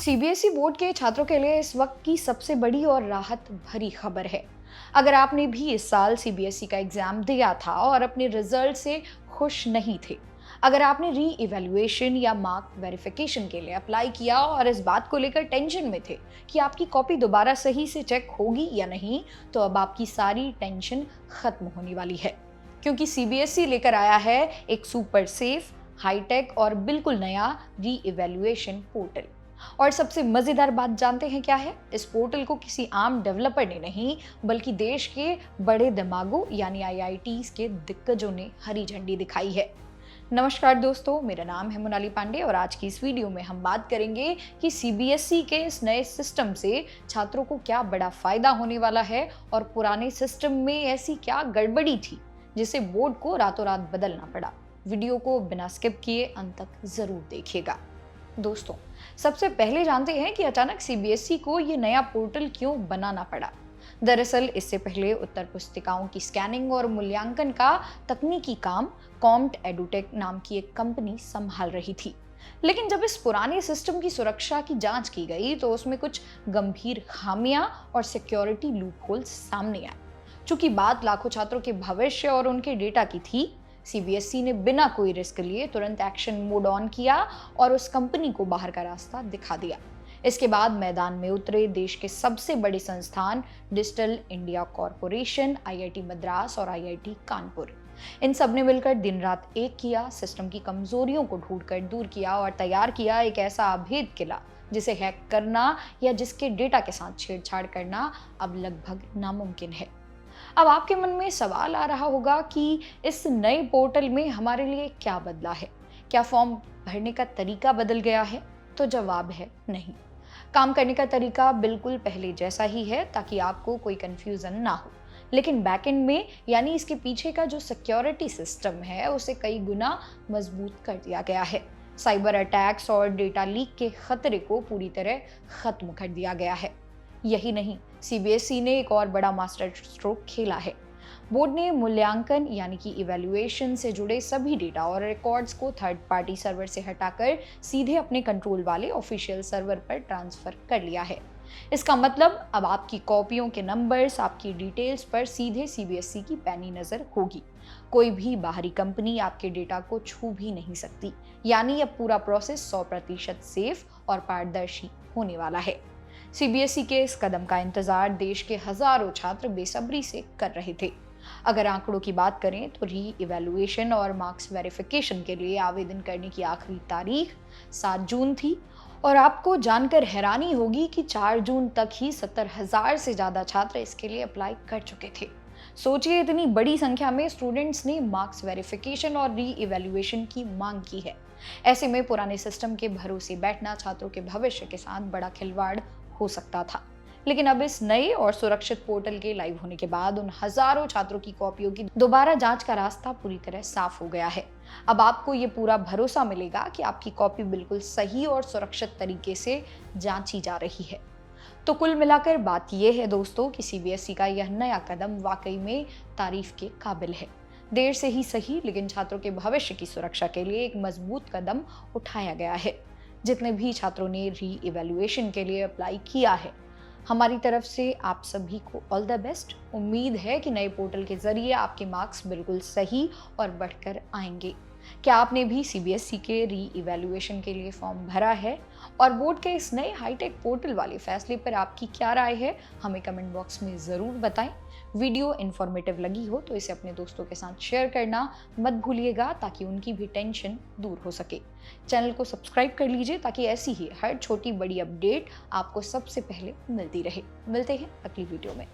CBSE board के छात्रों के लिए इस वक्त की सबसे बड़ी और राहत भरी खबर है। अगर आपने भी इस साल सीबीएसई का एग्जाम दिया था और अपने रिजल्ट से खुश नहीं थे, अगर आपने री इवैल्यूएशन या मार्क वेरिफिकेशन के लिए अप्लाई किया और इस बात को लेकर टेंशन में थे कि आपकी कॉपी दोबारा सही से चेक होगी या नहीं, तो अब आपकी सारी टेंशन खत्म होने वाली है। क्योंकि सीबीएसई लेकर आया है एक सुपर सेफ, हाईटेक और बिल्कुल नया री इवैल्यूएशन पोर्टल। और सबसे मजेदार बात जानते हैं क्या है? इस पोर्टल को किसी आम डेवलपर ने नहीं, बल्कि देश के बड़े दिमागों यानी आईआईटीज के दिग्गजों ने हरी झंडी दिखाई है। नमस्कार दोस्तों, मेरा नाम है मोनाली पांडे और आज की इस वीडियो में हम बात करेंगे कि सीबीएसई के इस नए सिस्टम से छात्रों को क्या बड़ा फायदा होने वाला है और पुराने सिस्टम में ऐसी क्या गड़बड़ी थी जिसे बोर्ड को रातों रात बदलना पड़ा। वीडियो को बिना स्किप किए अंत तक जरूर देखिएगा। दोस्तों, सबसे पहले जानते हैं कि अचानक सीबीएसई को ये नया पोर्टल क्यों बनाना पड़ा। दरअसल इससे पहले उत्तर पुस्तिकाओं की स्कैनिंग और मूल्यांकन का तकनीकी काम कॉम्ट एडुटेक नाम की एक कंपनी संभाल रही थी। लेकिन जब इस पुराने सिस्टम की सुरक्षा की जांच की गई तो उसमें कुछ गंभीर खामियां और सिक्योरिटी लूपहोल्स सामने आए। चूंकि बात लाखों छात्रों के भविष्य और उनके डेटा की थी, सीबीएसई ने बिना कोई रिस्क लिए तुरंत एक्शन मोड ऑन किया और उस कंपनी को बाहर का रास्ता दिखा दिया। इसके बाद मैदान में उतरे देश के सबसे बड़े संस्थान digital India corporation, IIT Madras और आईआईटी कानपुर। इन सब ने मिलकर दिन रात एक किया, सिस्टम की कमजोरियों को ढूंढकर दूर किया और तैयार किया एक ऐसा अभेद किला जिसे हैक करना या जिसके डेटा के साथ छेड़छाड़ करना अब लगभग नामुमकिन है। अब आपके मन में सवाल आ रहा होगा कि इस नए पोर्टल में हमारे लिए क्या बदला है? क्या फॉर्म भरने का तरीका बदल गया है? तो जवाब है नहीं। काम करने का तरीका बिल्कुल पहले जैसा ही है ताकि आपको कोई कंफ्यूजन ना हो। लेकिन बैकएंड में यानी इसके पीछे का जो सिक्योरिटी सिस्टम है उसे कई गुना मजबूत कर दिया गया है। साइबर अटैक्स और डेटा लीक के खतरे को पूरी तरह खत्म कर दिया गया है। यही नहीं, सीबीएसई ने एक और बड़ा मास्टर स्ट्रोक खेला है। बोर्ड ने मूल्यांकन यानी कि इवैल्यूएशन से जुड़े सभी डेटा और रिकॉर्ड्स को थर्ड पार्टी सर्वर से हटाकर सीधे अपने कंट्रोल वाले ऑफिशियल सर्वर पर ट्रांसफर कर लिया है। इसका मतलब अब आपकी कॉपियों के नंबर्स, आपकी डिटेल्स पर सीधे सीबीएसई की पैनी नजर होगी। कोई भी बाहरी कंपनी आपके डेटा को छू भी नहीं सकती। यानी अब पूरा प्रोसेस 100% सेफ और पारदर्शी होने वाला है। सीबीएसई के इस कदम का इंतजार देश के हजारों छात्र बेसब्री से कर रहे थे। अगर आंकड़ों की बात करें तो री इवैल्यूएशन और मार्क्स वेरिफिकेशन के लिए आवेदन करने की आखिरी तारीख 7 जून थी और आपको जानकर हैरानी होगी कि 4 जून तक ही 70,000 से ज्यादा छात्र इसके लिए अप्लाई कर चुके थे। सोचिए, इतनी बड़ी संख्या में स्टूडेंट्स ने मार्क्स वेरिफिकेशन और री इवैल्यूएशन की मांग की है। ऐसे में पुराने सिस्टम के भरोसे बैठना छात्रों के भविष्य के साथ बड़ा खिलवाड़ हो सकता था। लेकिन अब इस नए और सुरक्षित पोर्टल के लाइव होने के बाद उन हजारों छात्रों की कॉपियों की दोबारा जांच का रास्ता पूरी तरह साफ हो गया है। अब आपको ये पूरा भरोसा मिलेगा कि आपकी कॉपी बिल्कुल सही और सुरक्षित तरीके से जांची जा रही है। तो कुल मिलाकर बात यह है दोस्तों कि सीबीएसई का यह नया कदम वाकई में तारीफ के काबिल है। देर से ही सही, लेकिन छात्रों के भविष्य की सुरक्षा के लिए एक मजबूत कदम उठाया गया है। जितने भी छात्रों ने री इवैल्यूएशन के लिए अप्लाई किया है, हमारी तरफ से आप सभी को ऑल द बेस्ट। उम्मीद है कि नए पोर्टल के जरिए आपके मार्क्स बिल्कुल सही और बढ़कर आएंगे। क्या आपने भी सीबीएसई के री इवैल्यूएशन के लिए फॉर्म भरा है? और बोर्ड के इस नए हाईटेक पोर्टल वाले फैसले पर आपकी क्या राय है? हमें कमेंट बॉक्स में ज़रूर बताएं। वीडियो इन्फॉर्मेटिव लगी हो तो इसे अपने दोस्तों के साथ शेयर करना मत भूलिएगा ताकि उनकी भी टेंशन दूर हो सके। चैनल को सब्सक्राइब कर लीजिए ताकि ऐसी ही हर छोटी बड़ी अपडेट आपको सबसे पहले मिलती रहे। मिलते हैं अगली वीडियो में।